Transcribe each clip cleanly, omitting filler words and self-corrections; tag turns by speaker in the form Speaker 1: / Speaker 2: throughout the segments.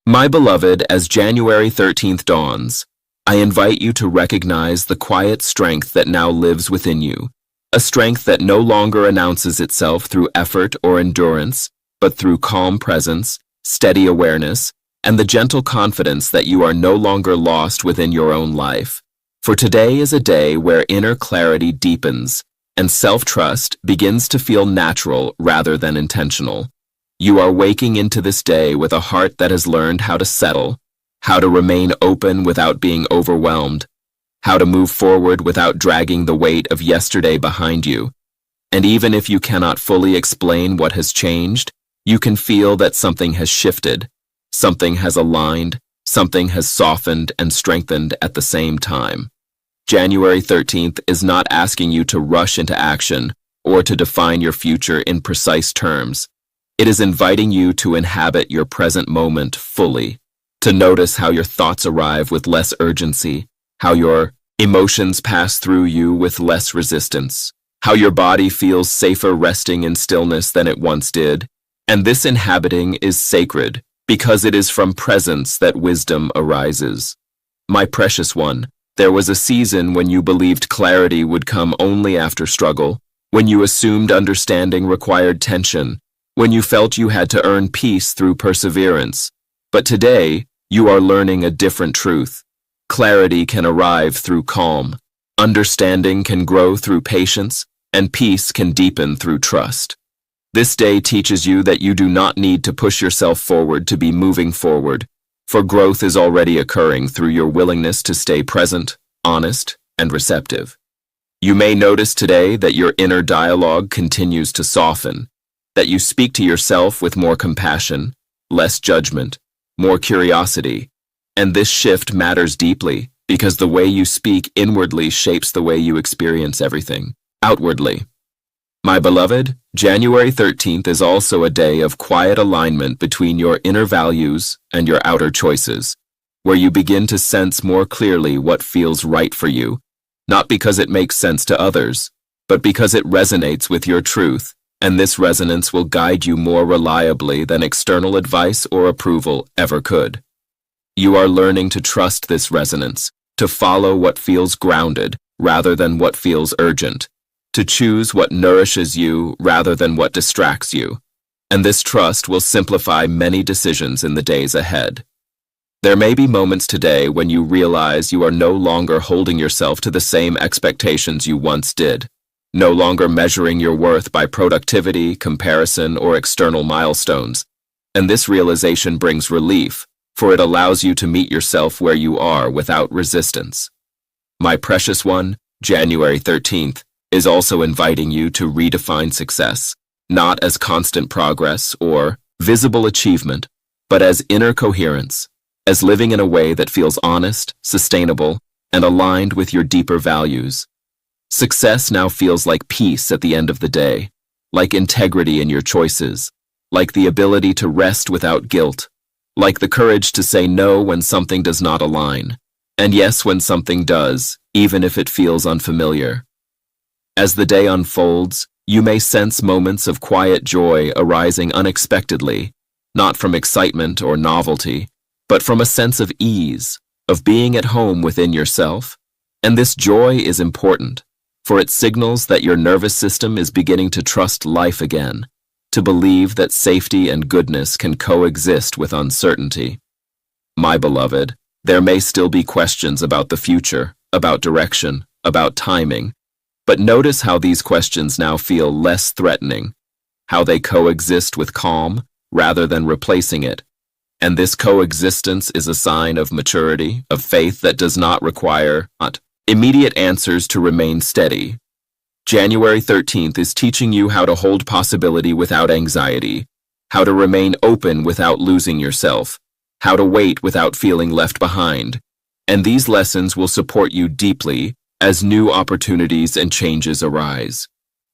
Speaker 1: My beloved, as January 13th dawns, I invite you to recognize the quiet strength that now lives within you, a strength that no longer announces itself through effort or endurance, but through calm presence, steady awareness, and the gentle confidence that you are no longer lost within your own life. For today is a day where inner clarity deepens, and self-trust begins to feel natural rather than intentional. You are waking into this day with a heart that has learned how to settle, how to remain open without being overwhelmed, how to move forward without dragging the weight of yesterday behind you. And even if you cannot fully explain what has changed, you can feel that something has shifted, something has aligned, something has softened and strengthened at the same time. January 13th is not asking you to rush into action or to define your future in precise terms. It is inviting you to inhabit your present moment fully, to notice how your thoughts arrive with less urgency, how your emotions pass through you with less resistance, how your body feels safer resting in stillness than it once did. And this inhabiting is sacred because it is from presence that wisdom arises. My precious one, there was a season when you believed clarity would come only after struggle, when you assumed understanding required tension, when you felt you had to earn peace through perseverance. But today, you are learning a different truth. Clarity can arrive through calm, understanding can grow through patience, and peace can deepen through trust. This day teaches you that you do not need to push yourself forward to be moving forward, for growth is already occurring through your willingness to stay present, honest, and receptive. You may notice today that your inner dialogue continues to soften, that you speak to yourself with more compassion, less judgment, more curiosity. And this shift matters deeply because the way you speak inwardly shapes the way you experience everything outwardly. My beloved, January 13th is also a day of quiet alignment between your inner values and your outer choices, where you begin to sense more clearly what feels right for you, not because it makes sense to others, but because it resonates with your truth. And this resonance will guide you more reliably than external advice or approval ever could. You are learning to trust this resonance, to follow what feels grounded rather than what feels urgent, to choose what nourishes you rather than what distracts you. And this trust will simplify many decisions in the days ahead. There may be moments today when you realize you are no longer holding yourself to the same expectations you once did, no longer measuring your worth by productivity, comparison, or external milestones. And this realization brings relief, for it allows you to meet yourself where you are without resistance. My precious one, January 13th, is also inviting you to redefine success, not as constant progress or visible achievement, but as inner coherence, as living in a way that feels honest, sustainable, and aligned with your deeper values. Success now feels like peace at the end of the day, like integrity in your choices, like the ability to rest without guilt, like the courage to say no when something does not align, and yes when something does, even if it feels unfamiliar. As the day unfolds, you may sense moments of quiet joy arising unexpectedly, not from excitement or novelty, but from a sense of ease, of being at home within yourself. And this joy is important, for it signals that your nervous system is beginning to trust life again, to believe that safety and goodness can coexist with uncertainty. My beloved, there may still be questions about the future, about direction, about timing, but notice how these questions now feel less threatening, how they coexist with calm rather than replacing it. And this coexistence is a sign of maturity, of faith that does not require immediate answers to remain steady. January 13th is teaching you how to hold possibility without anxiety, how to remain open without losing yourself, how to wait without feeling left behind. And these lessons will support you deeply as new opportunities and changes arise.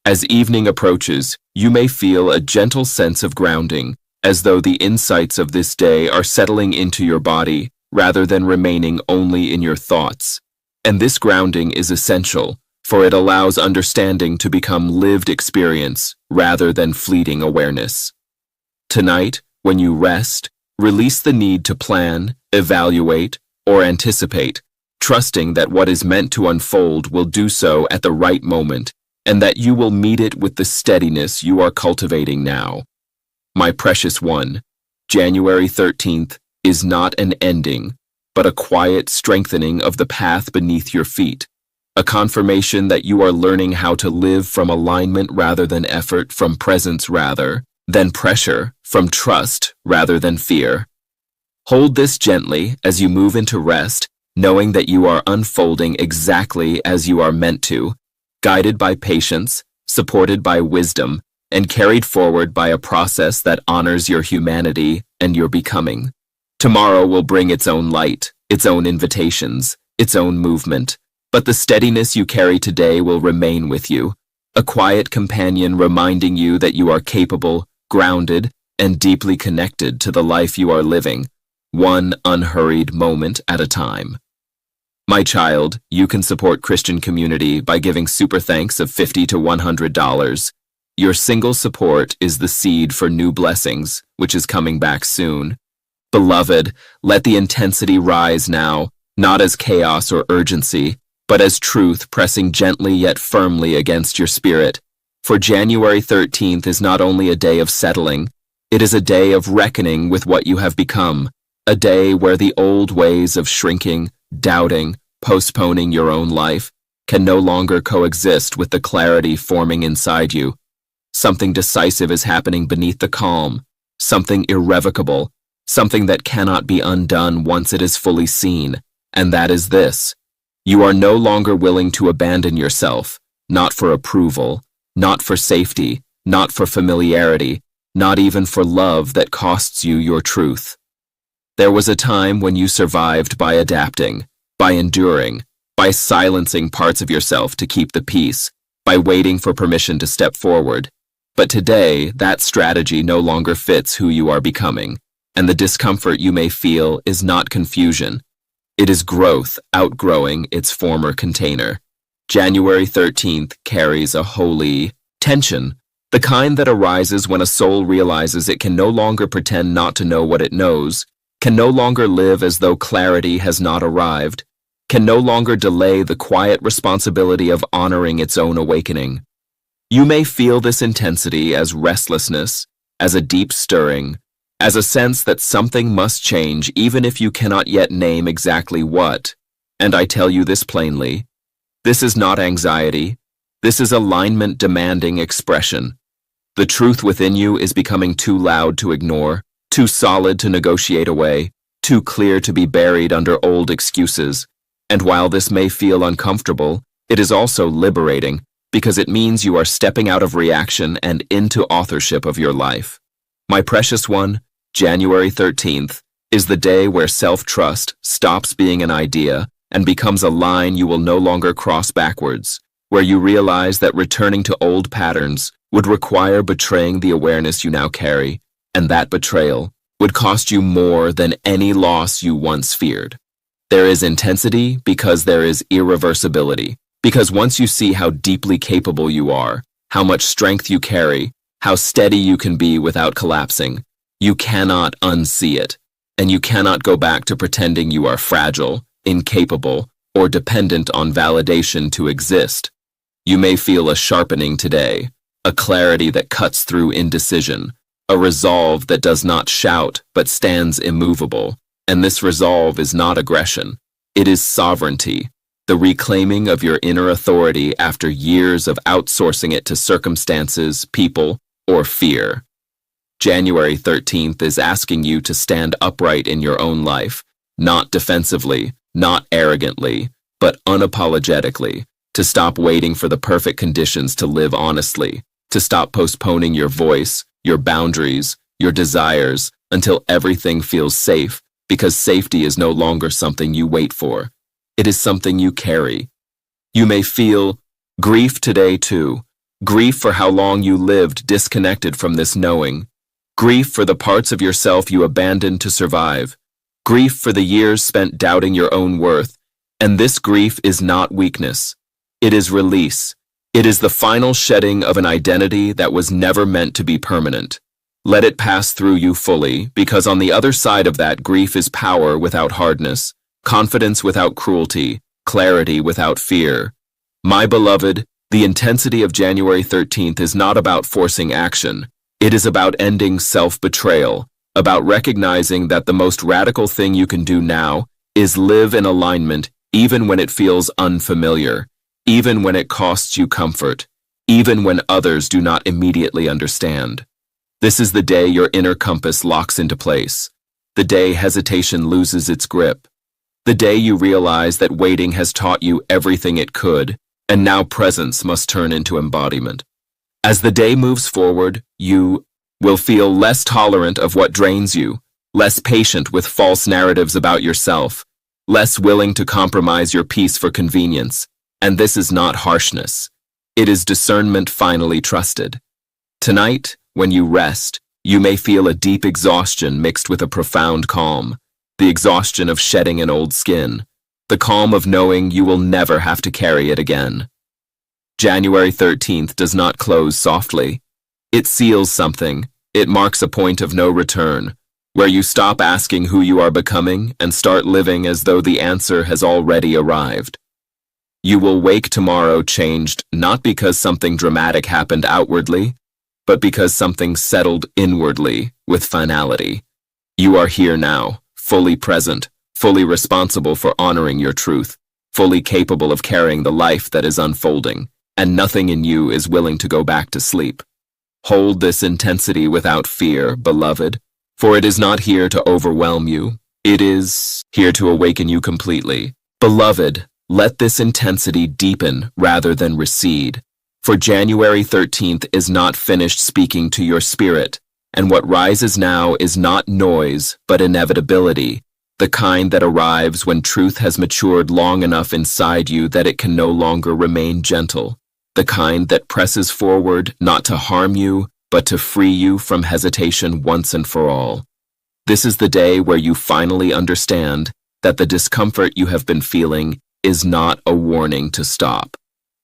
Speaker 1: As evening approaches, you may feel a gentle sense of grounding, as though the insights of this day are settling into your body rather than remaining only in your thoughts. And this grounding is essential, for it allows understanding to become lived experience rather than fleeting awareness. Tonight, when you rest, Release the need to plan, evaluate, or anticipate, trusting that what is meant to unfold will do so at the right moment, and that you will meet it with the steadiness you are cultivating now. My precious one, January 13th is not an ending, but a quiet strengthening of the path beneath your feet, a confirmation that you are learning how to live from alignment rather than effort, from presence rather than pressure, from trust rather than fear. Hold this gently as you move into rest, knowing that you are unfolding exactly as you are meant to, guided by patience, supported by wisdom, and carried forward by a process that honors your humanity and your becoming. Tomorrow will bring its own light, its own invitations, its own movement, but the steadiness you carry today will remain with you, a quiet companion reminding you that you are capable, grounded, and deeply connected to the life you are living, one unhurried moment at a time. My child, you can support Christian Community by giving super thanks of $50 to $100. Your single support is the seed for new blessings, which is coming back soon. Beloved, let the intensity rise now, not as chaos or urgency, but as truth pressing gently yet firmly against your spirit. For January 13th is not only a day of settling, it is a day of reckoning with what you have become, a day where the old ways of shrinking, doubting, postponing your own life can no longer coexist with the clarity forming inside you. Something decisive is happening beneath the calm, something irrevocable, something that cannot be undone once it is fully seen, and that is this. You are no longer willing to abandon yourself, not for approval, not for safety, not for familiarity, not even for love that costs you your truth. There was a time when you survived by adapting, by enduring, by silencing parts of yourself to keep the peace, by waiting for permission to step forward. But today, that strategy no longer fits who you are becoming, and the discomfort you may feel is not confusion. It is growth outgrowing its former container. January 13th carries a holy tension, the kind that arises when a soul realizes it can no longer pretend not to know what it knows, can no longer live as though clarity has not arrived, can no longer delay the quiet responsibility of honoring its own awakening. You may feel this intensity as restlessness, as a deep stirring, as a sense that something must change even if you cannot yet name exactly what. And I tell you this plainly, this is not anxiety, this is alignment demanding expression. The truth within you is becoming too loud to ignore, too solid to negotiate away, too clear to be buried under old excuses. And while this may feel uncomfortable, it is also liberating, because it means you are stepping out of reaction and into authorship of your life. My precious one, January 13th is the day where self-trust stops being an idea and becomes a line you will no longer cross backwards, where you realize that returning to old patterns would require betraying the awareness you now carry, and that betrayal would cost you more than any loss you once feared. There is intensity because there is irreversibility, because once you see how deeply capable you are, how much strength you carry, how steady you can be without collapsing, you cannot unsee it, and you cannot go back to pretending you are fragile, incapable, or dependent on validation to exist. You may feel a sharpening today, a clarity that cuts through indecision, a resolve that does not shout but stands immovable, and this resolve is not aggression. It is sovereignty, the reclaiming of your inner authority after years of outsourcing it to circumstances, people, or fear. January 13th is asking you to stand upright in your own life, not defensively, not arrogantly, but unapologetically, to stop waiting for the perfect conditions to live honestly, to stop postponing your voice, your boundaries, your desires, until everything feels safe, because safety is no longer something you wait for. It is something you carry. You may feel grief today too, grief for how long you lived disconnected from this knowing, grief for the parts of yourself you abandoned to survive, grief for the years spent doubting your own worth, and this grief is not weakness. It is release. It is the final shedding of an identity that was never meant to be permanent. Let it pass through you fully, because on the other side of that, grief is power without hardness, confidence without cruelty, clarity without fear. My beloved, the intensity of January 13th is not about forcing action. It is about ending self-betrayal, about recognizing that the most radical thing you can do now is live in alignment even when it feels unfamiliar, even when it costs you comfort, even when others do not immediately understand. This is the day your inner compass locks into place, the day hesitation loses its grip, the day you realize that waiting has taught you everything it could, and now presence must turn into embodiment. As the day moves forward, you will feel less tolerant of what drains you, less patient with false narratives about yourself, less willing to compromise your peace for convenience. And this is not harshness. It is discernment finally trusted. Tonight, when you rest, you may feel a deep exhaustion mixed with a profound calm, the exhaustion of shedding an old skin, the calm of knowing you will never have to carry it again. January 13th does not close softly. It seals something. It marks a point of no return, where you stop asking who you are becoming and start living as though the answer has already arrived. You will wake tomorrow changed not because something dramatic happened outwardly, but because something settled inwardly with finality. You are here now, fully present, fully responsible for honoring your truth, fully capable of carrying the life that is unfolding, and nothing in you is willing to go back to sleep. Hold this intensity without fear, beloved, for it is not here to overwhelm you. It is here to awaken you completely. Beloved, let this intensity deepen rather than recede, for January 13th is not finished speaking to your spirit, and what rises now is not noise, but inevitability, the kind that arrives when truth has matured long enough inside you that it can no longer remain gentle, the kind that presses forward not to harm you, but to free you from hesitation once and for all. This is the day where you finally understand that the discomfort you have been feeling is not a warning to stop.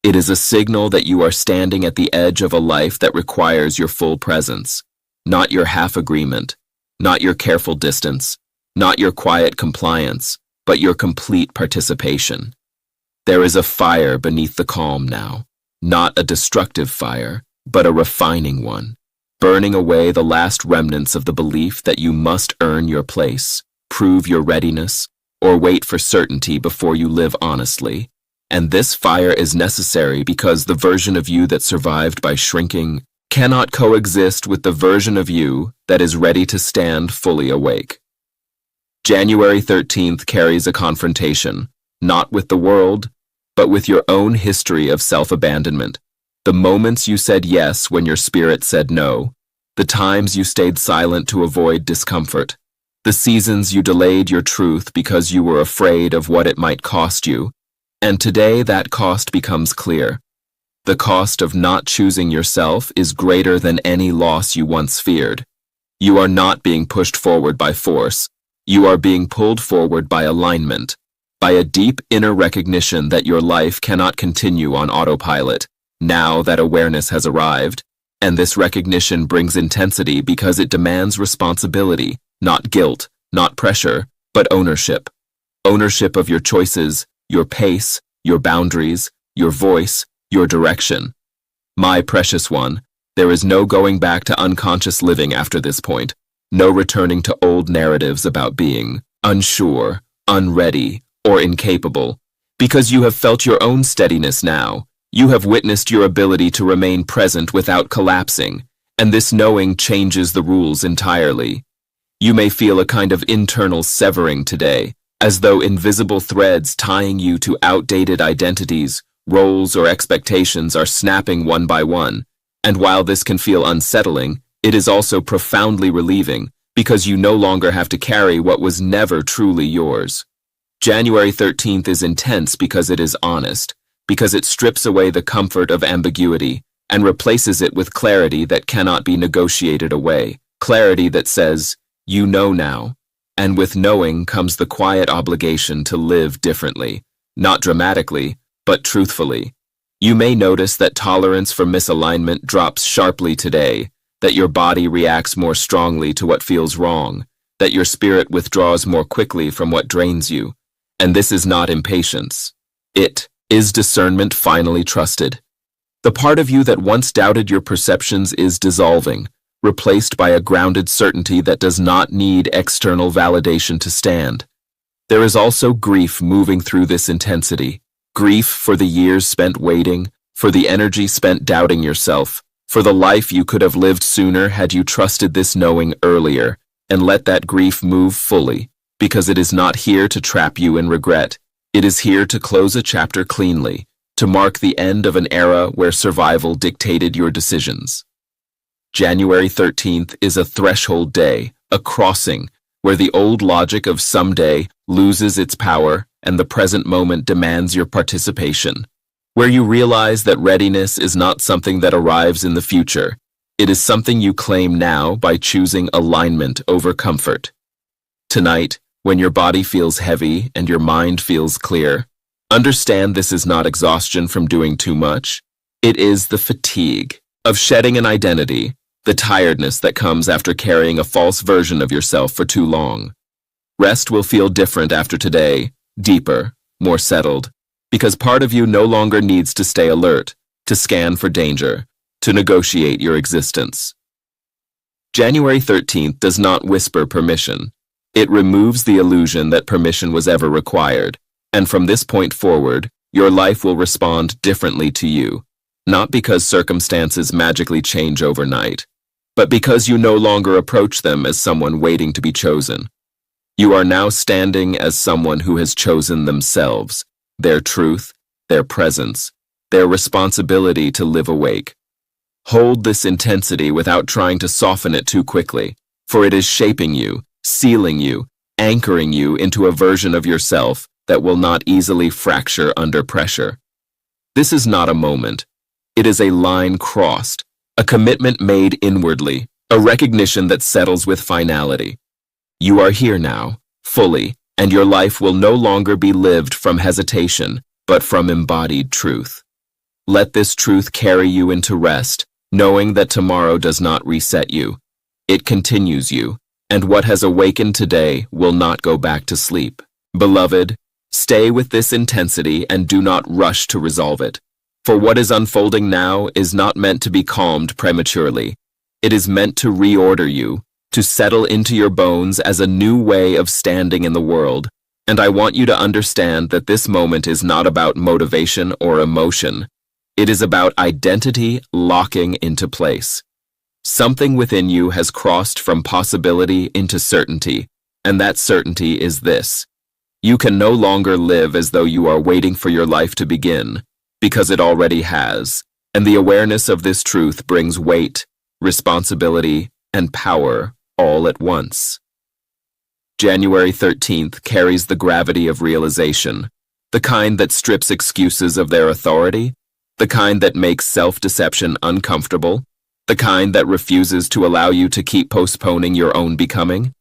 Speaker 1: It is a signal that you are standing at the edge of a life that requires your full presence, not your half agreement, not your careful distance, not your quiet compliance, but your complete participation. There is a fire beneath the calm now, not a destructive fire, but a refining one, burning away the last remnants of the belief that you must earn your place, prove your readiness, or wait for certainty before you live honestly. And this fire is necessary because the version of you that survived by shrinking cannot coexist with the version of you that is ready to stand fully awake. January 13th carries a confrontation, not with the world, but with your own history of self-abandonment. The moments you said yes when your spirit said no, the times you stayed silent to avoid discomfort, the seasons you delayed your truth because you were afraid of what it might cost you. And today that cost becomes clear. The cost of not choosing yourself is greater than any loss you once feared. You are not being pushed forward by force. You are being pulled forward by alignment, by a deep inner recognition that your life cannot continue on autopilot, now that awareness has arrived. And this recognition brings intensity because it demands responsibility, not guilt, not pressure, but ownership. Ownership of your choices, your pace, your boundaries, your voice, your direction. My precious one, there is no going back to unconscious living after this point, no returning to old narratives about being unsure, unready, or incapable, because you have felt your own steadiness now. You have witnessed your ability to remain present without collapsing, and this knowing changes the rules entirely. You may feel a kind of internal severing today, as though invisible threads tying you to outdated identities, roles, or expectations are snapping one by one. And while this can feel unsettling, it is also profoundly relieving because you no longer have to carry what was never truly yours. January 13th is intense because it is honest, because it strips away the comfort of ambiguity and replaces it with clarity that cannot be negotiated away, clarity that says, you know now. And with knowing comes the quiet obligation to live differently, not dramatically, but truthfully. You may notice that tolerance for misalignment drops sharply today, that your body reacts more strongly to what feels wrong, that your spirit withdraws more quickly from what drains you. And this is not impatience. It is discernment finally trusted. The part of you that once doubted your perceptions is dissolving, replaced by a grounded certainty that does not need external validation to stand. There is also grief moving through this intensity. Grief for the years spent waiting, for the energy spent doubting yourself, for the life you could have lived sooner had you trusted this knowing earlier, and let that grief move fully, because it is not here to trap you in regret. It is here to close a chapter cleanly, to mark the end of an era where survival dictated your decisions. January 13th is a threshold day, a crossing, where the old logic of someday loses its power and the present moment demands your participation, where you realize that readiness is not something that arrives in the future. It is something you claim now by choosing alignment over comfort. Tonight, when your body feels heavy and your mind feels clear, understand this is not exhaustion from doing too much. It is the fatigue of shedding an identity, the tiredness that comes after carrying a false version of yourself for too long. Rest will feel different after today, deeper, more settled, because part of you no longer needs to stay alert, to scan for danger, to negotiate your existence. January 13th does not whisper permission. It removes the illusion that permission was ever required, and from this point forward, your life will respond differently to you, not because circumstances magically change overnight, but because you no longer approach them as someone waiting to be chosen. You are now standing as someone who has chosen themselves, their truth, their presence, their responsibility to live awake. Hold this intensity without trying to soften it too quickly, for it is shaping you, sealing you, anchoring you into a version of yourself that will not easily fracture under pressure. This is not a moment. It is a line crossed, a commitment made inwardly, a recognition that settles with finality. You are here now, fully, and your life will no longer be lived from hesitation, but from embodied truth. Let this truth carry you into rest, knowing that tomorrow does not reset you. It continues you, and what has awakened today will not go back to sleep. Beloved, stay with this intensity and do not rush to resolve it. For what is unfolding now is not meant to be calmed prematurely. It is meant to reorder you, to settle into your bones as a new way of standing in the world. And I want you to understand that this moment is not about motivation or emotion. It is about identity locking into place. Something within you has crossed from possibility into certainty, and that certainty is this. You can no longer live as though you are waiting for your life to begin, because it already has, and the awareness of this truth brings weight, responsibility, and power all at once. January 13th carries the gravity of realization, the kind that strips excuses of their authority, the kind that makes self-deception uncomfortable, the kind that refuses to allow you to keep postponing your own becoming.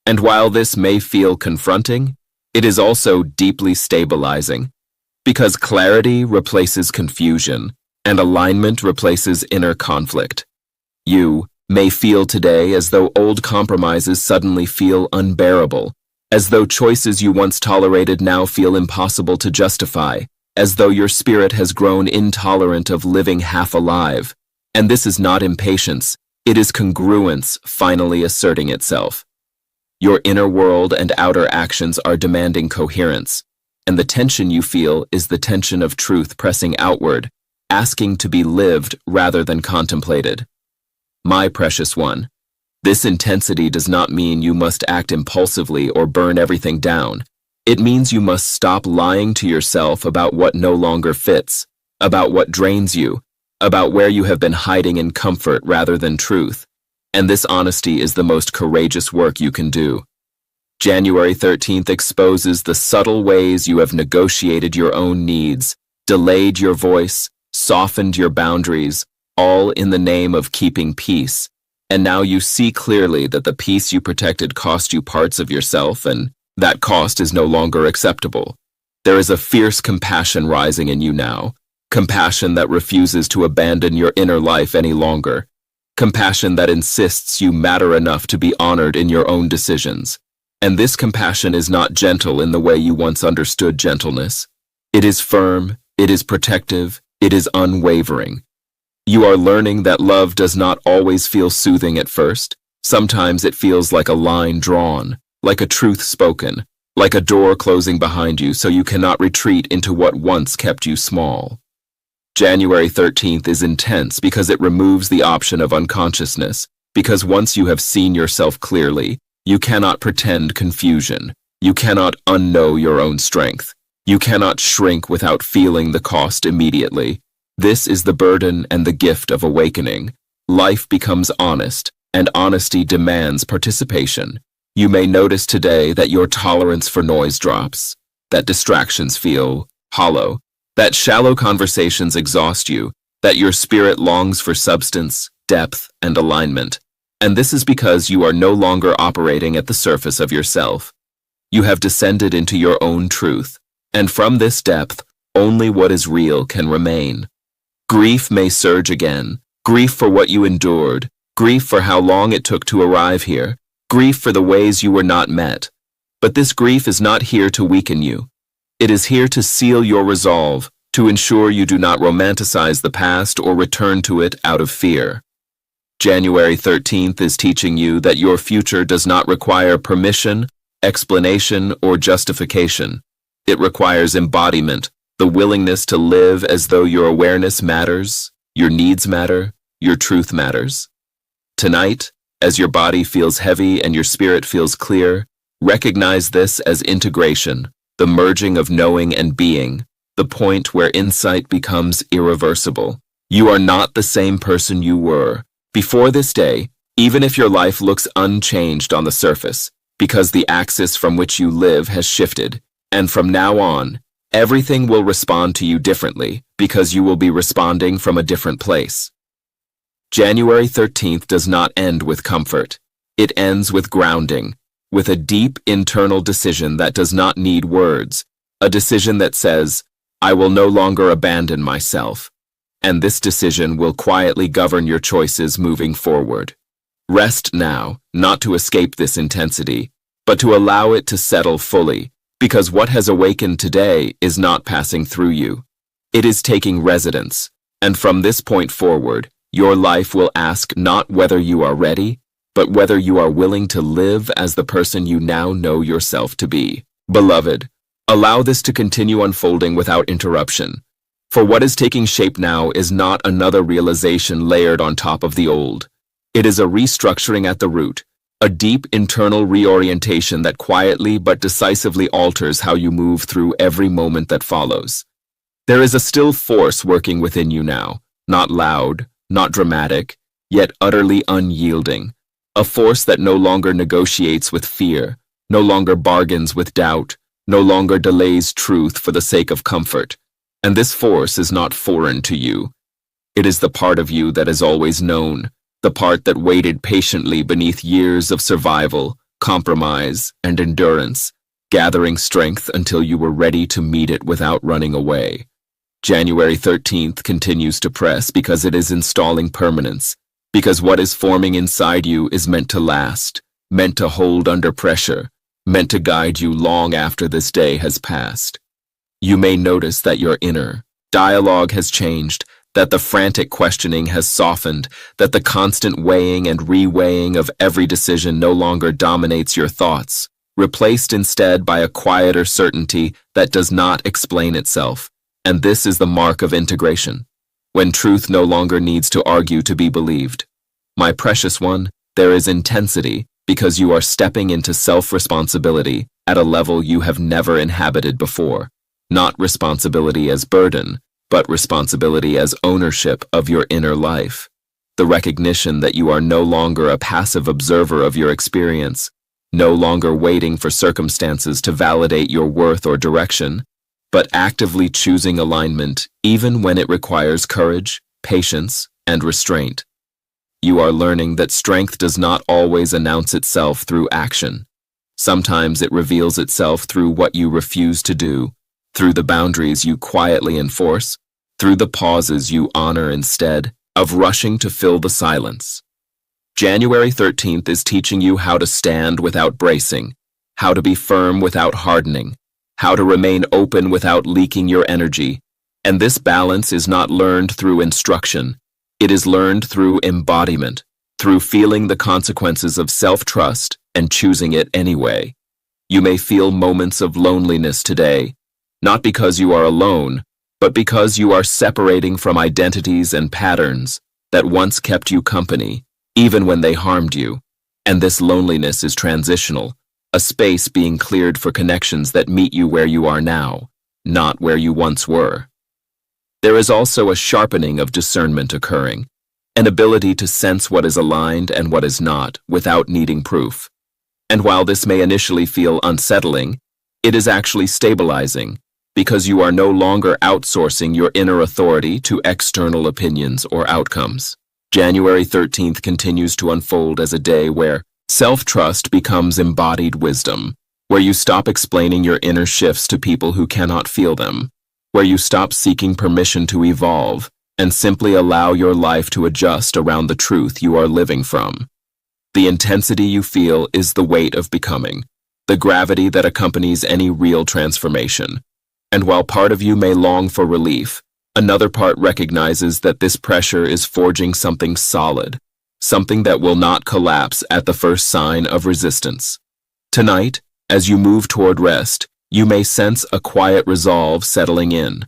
Speaker 1: And while this may feel confronting, it is also deeply stabilizing, because clarity replaces confusion, and alignment replaces inner conflict. You may feel today as though old compromises suddenly feel unbearable, as though choices you once tolerated now feel impossible to justify, as though your spirit has grown intolerant of living half alive. And this is not impatience, it is congruence finally asserting itself. Your inner world and outer actions are demanding coherence, and the tension you feel is the tension of truth pressing outward, asking to be lived rather than contemplated. My precious one, this intensity does not mean you must act impulsively or burn everything down. It means you must stop lying to yourself about what no longer fits, about what drains you, about where you have been hiding in comfort rather than truth. And this honesty is the most courageous work you can do. January 13th exposes the subtle ways you have negotiated your own needs, delayed your voice, softened your boundaries, all in the name of keeping peace. And now you see clearly that the peace you protected cost you parts of yourself, and that cost is no longer acceptable. There is a fierce compassion rising in you now, compassion that refuses to abandon your inner life any longer. Compassion that insists you matter enough to be honored in your own decisions. And this compassion is not gentle in the way you once understood gentleness. It is firm, it is protective, it is unwavering. You are learning that love does not always feel soothing at first. Sometimes it feels like a line drawn, like a truth spoken, like a door closing behind you so you cannot retreat into what once kept you small. January 13th is intense because it removes the option of unconsciousness, because once you have seen yourself clearly, you cannot pretend confusion. You cannot unknow your own strength. You cannot shrink without feeling the cost immediately. This is the burden and the gift of awakening. Life becomes honest, and honesty demands participation. You may notice today that your tolerance for noise drops, that distractions feel hollow, that shallow conversations exhaust you, that your spirit longs for substance, depth, and alignment. And this is because you are no longer operating at the surface of yourself. You have descended into your own truth, and from this depth, only what is real can remain. Grief may surge again, grief for what you endured, grief for how long it took to arrive here, grief for the ways you were not met. But this grief is not here to weaken you. It is here to seal your resolve, to ensure you do not romanticize the past or return to it out of fear. January 13th is teaching you that your future does not require permission, explanation, or justification. It requires embodiment, the willingness to live as though your awareness matters, your needs matter, your truth matters. Tonight, as your body feels heavy and your spirit feels clear, recognize this as integration, the merging of knowing and being, the point where insight becomes irreversible. You are not the same person you were before this day, even if your life looks unchanged on the surface, because the axis from which you live has shifted, and from now on, everything will respond to you differently because you will be responding from a different place. January 13th does not end with comfort. It ends with grounding, with a deep internal decision that does not need words, a decision that says, I will no longer abandon myself. And this decision will quietly govern your choices moving forward. Rest now, not to escape this intensity, but to allow it to settle fully, because what has awakened today is not passing through you. It is taking residence, and from this point forward, your life will ask not whether you are ready, but whether you are willing to live as the person you now know yourself to be. Beloved, allow this to continue unfolding without interruption. For what is taking shape now is not another realization layered on top of the old. It is a restructuring at the root, a deep internal reorientation that quietly but decisively alters how you move through every moment that follows. There is a still force working within you now, not loud, not dramatic, yet utterly unyielding. A force that no longer negotiates with fear, no longer bargains with doubt, no longer delays truth for the sake of comfort. And this force is not foreign to you. It is the part of you that is always known, the part that waited patiently beneath years of survival, compromise, and endurance, gathering strength until you were ready to meet it without running away. January 13th continues to press because it is installing permanence, because what is forming inside you is meant to last, meant to hold under pressure, meant to guide you long after this day has passed. You may notice that your inner dialogue has changed, that the frantic questioning has softened, that the constant weighing and reweighing of every decision no longer dominates your thoughts, replaced instead by a quieter certainty that does not explain itself. And this is the mark of integration, when truth no longer needs to argue to be believed. My precious one, there is intensity because you are stepping into self-responsibility at a level you have never inhabited before. Not responsibility as burden, but responsibility as ownership of your inner life. The recognition that you are no longer a passive observer of your experience, no longer waiting for circumstances to validate your worth or direction, but actively choosing alignment even when it requires courage, patience, and restraint. You are learning that strength does not always announce itself through action. Sometimes it reveals itself through what you refuse to do, through the boundaries you quietly enforce, through the pauses you honor instead, of rushing to fill the silence. January 13th is teaching you how to stand without bracing, how to be firm without hardening, how to remain open without leaking your energy. And this balance is not learned through instruction. It is learned through embodiment, through feeling the consequences of self-trust and choosing it anyway. You may feel moments of loneliness today, not because you are alone, but because you are separating from identities and patterns that once kept you company, even when they harmed you. And this loneliness is transitional, a space being cleared for connections that meet you where you are now, not where you once were. There is also a sharpening of discernment occurring, an ability to sense what is aligned and what is not without needing proof. And while this may initially feel unsettling, it is actually stabilizing because you are no longer outsourcing your inner authority to external opinions or outcomes. January 13th continues to unfold as a day where self-trust becomes embodied wisdom, where you stop explaining your inner shifts to people who cannot feel them, where you stop seeking permission to evolve and simply allow your life to adjust around the truth you are living from. The intensity you feel is the weight of becoming, the gravity that accompanies any real transformation. And while part of you may long for relief, another part recognizes that this pressure is forging something solid, something that will not collapse at the first sign of resistance. Tonight, as you move toward rest, you may sense a quiet resolve settling in,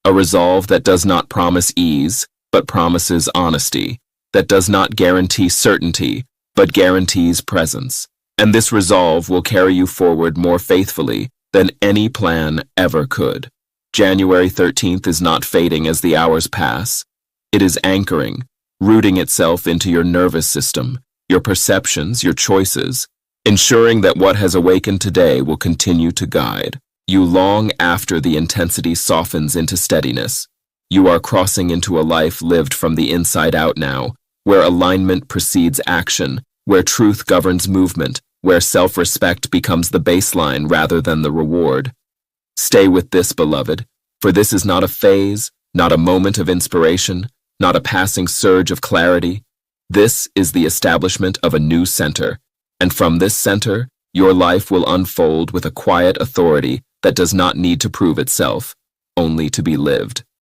Speaker 1: a resolve that does not promise ease, but promises honesty, that does not guarantee certainty, but guarantees presence. And this resolve will carry you forward more faithfully than any plan ever could. January 13th is not fading as the hours pass. It is anchoring, rooting itself into your nervous system, your perceptions, your choices, ensuring that what has awakened today will continue to guide you long after the intensity softens into steadiness. You are crossing into a life lived from the inside out now, where alignment precedes action, where truth governs movement, where self-respect becomes the baseline rather than the reward. Stay with this, beloved, for this is not a phase, not a moment of inspiration, not a passing surge of clarity. This is the establishment of a new center, and from this center, your life will unfold with a quiet authority that does not need to prove itself, only to be lived.